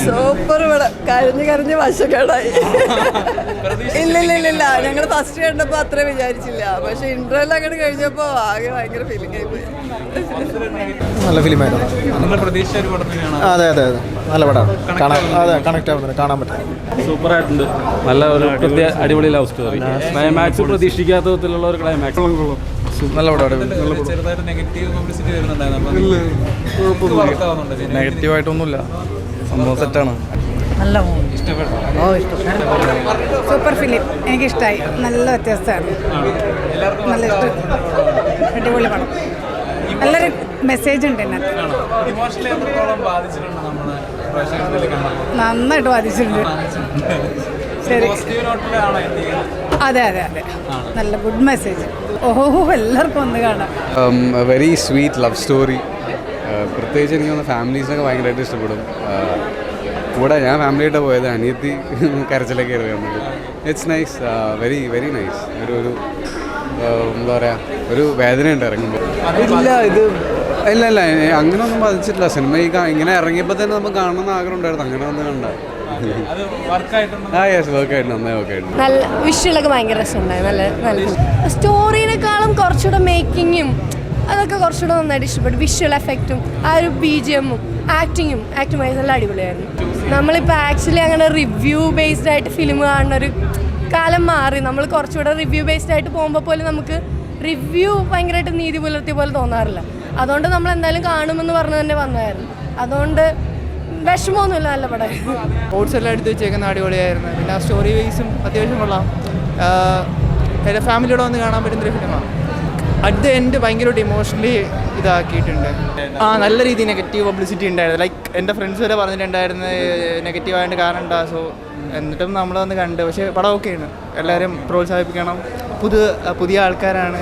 Super പടം. കരഞ്ഞ് കരഞ്ഞ് വശക്കേടായി. ഇല്ല ഞങ്ങൾ ഫസ്റ്റ് കണ്ടപ്പോൾ അത്ര വിചാരിച്ചില്ല. പക്ഷെ ഇന്റർവെൽ അങ്ങോട്ട് കഴിഞ്ഞപ്പോൾ ആകെ ഭയങ്കര ഫീലിംഗ് ആയിപ്പോയി. നല്ല ഫിലിമായിരുന്നു. അതെ അതെ അതെ നല്ല പടമാണ്. അതെ കണക്ട് ആവുന്നത് കാണാൻ പറ്റും. സൂപ്പറായിട്ടുണ്ട്. നല്ല ഒരു അടിപൊളി ലവ് സ്റ്റോറി. ക്ലൈമാക്സ് പ്രതീക്ഷിക്കാത്ത വിധത്തിലുള്ള ഒരു ക്ലൈമാക്സ്. നല്ല പടമാണ്. നെഗറ്റീവായിട്ടൊന്നുമില്ല. സംഭവം സെറ്റാണ്. നല്ല സൂപ്പർ ഫിലിം. എനിക്കിഷ്ടമായി. നല്ല വ്യത്യാസമാണ്. നല്ല ഇഷ്ടം. അടിപൊളി പടം. നല്ലൊരു മെസ്സേജ് ഉണ്ട് ഇതിനകത്ത്. നന്നായിട്ട് ബാധിച്ചിട്ടുണ്ട്. ശരി. അതെ അതെ അതെ നല്ല ഗുഡ് മെസ്സേജ്. ഓഹോ എല്ലാവർക്കും ഒന്ന് കാണാം. Very sweet love story. പ്രത്യേകിച്ച് എനിക്ക് തോന്നുന്നു ഫാമിലീസിനൊക്കെ ഭയങ്കരമായിട്ട് ഇഷ്ടപ്പെടും. കൂടെ ഞാൻ ഫാമിലിയായിട്ട് പോയത്. അനിയത്തി കരച്ചിലൊക്കെ കയറി വന്നത്. It's nice. Very very nice. ഒരു എന്താ പറയുക, ഒരു വേദനയുണ്ട് ഇറങ്ങുമ്പോൾ. ഇല്ല ഇല്ല അങ്ങനെയൊന്നും ബാധിച്ചിട്ടില്ല. സിനിമ ഇങ്ങനെ ഇറങ്ങിയപ്പോൾ തന്നെ നമുക്ക് കാണണമെന്ന് ആഗ്രഹം ഉണ്ടായിരുന്നു. അങ്ങനെ ഒന്നും കണ്ട നല്ല വിഷ്വലൊക്കെ ഭയങ്കര രസമുണ്ടായി. നല്ല സ്റ്റോറിനേക്കാളും കുറച്ചുകൂടെ മേക്കിങ്ങും അതൊക്കെ കുറച്ചുകൂടെ നന്നായിട്ട് ഇഷ്ടപ്പെട്ടു. വിഷ്വൽ എഫക്റ്റും ആ ഒരു BGM ആക്ടിങ് വൈസ് നല്ല അടിപൊളിയായിരുന്നു. നമ്മളിപ്പോൾ ആക്ച്വലി അങ്ങനെ റിവ്യൂ ബേസ്ഡ് ആയിട്ട് ഫിലിം കാണുന്ന ഒരു കാലം മാറി. നമ്മൾ കുറച്ചുകൂടെ റിവ്യൂ ബേസ്ഡ് ആയിട്ട് പോകുമ്പോൾ പോലും നമുക്ക് റിവ്യൂ ഭയങ്കരമായിട്ട് നീതി പുലർത്തിയ പോലെ തോന്നാറില്ല. അതുകൊണ്ട് നമ്മൾ എന്തായാലും കാണുമെന്ന് പറഞ്ഞു തന്നെ വന്നതായിരുന്നു. അതുകൊണ്ട് വിഷമമൊന്നുമില്ല. നല്ല പടം. സ്പോർട്സ് എല്ലാം എടുത്ത് വെച്ചേക്കുന്ന അടിപൊളിയായിരുന്നു. പിന്നെ ആ സ്റ്റോറി വൈസും അത്യാവശ്യം കൊള്ളാം. എൻ്റെ ഫാമിലിയോടെ വന്ന് കാണാൻ പറ്റുന്നൊരു ഫിലിമാണ്. അറ്റ് ദ എൻഡ് ഭയങ്കരമായിട്ട് ഇമോഷണലി ഇതാക്കിയിട്ടുണ്ട്. നല്ല രീതിയിൽ നെഗറ്റീവ് പബ്ലിസിറ്റി ഉണ്ടായിരുന്നു. ലൈക്ക് എൻ്റെ ഫ്രണ്ട്സ് വരെ പറഞ്ഞിട്ടുണ്ടായിരുന്നു നെഗറ്റീവായിട്ട് കാണണ്ട. സോ എന്നിട്ടും നമ്മൾ വന്ന് കണ്ട്. പക്ഷേ പടം ഓക്കെയാണ്. എല്ലാവരും പ്രോത്സാഹിപ്പിക്കണം. പുതിയ ആൾക്കാരാണ്.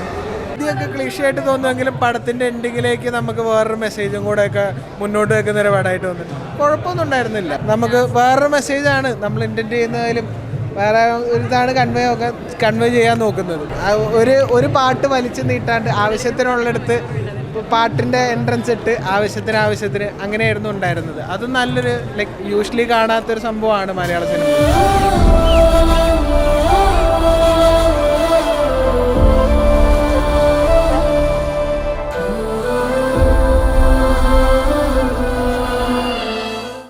ഇതൊക്കെ ക്ലീഷയായിട്ട് തോന്നുമെങ്കിലും പടത്തിൻ്റെ എൻഡിങ്ങിലേക്ക് നമുക്ക് വേറൊരു മെസ്സേജും കൂടെയൊക്കെ മുന്നോട്ട് വെക്കുന്ന ഒരു പടമായിട്ട് തോന്നുന്നു. കുഴപ്പമൊന്നും ഉണ്ടായിരുന്നില്ല. നമുക്ക് വേറൊരു മെസ്സേജാണ് നമ്മൾ ഇൻറ്റൻറ്റ് ചെയ്യുന്നതിലും വേറെ ഒരു ഇതാണ് കൺവേ ചെയ്യാൻ നോക്കുന്നത്. ഒരു പാട്ട് വലിച്ചു നീട്ടാണ്ട് ആവശ്യത്തിനുള്ളിടത്ത് പാട്ടിൻ്റെ എൻട്രൻസ് ഇട്ട് ആവശ്യത്തിന് അങ്ങനെയായിരുന്നു ഉണ്ടായിരുന്നത്. അത് നല്ലൊരു ലൈക്ക് യൂഷ്വലി കാണാത്തൊരു സംഭവമാണ് മലയാള സിനിമ.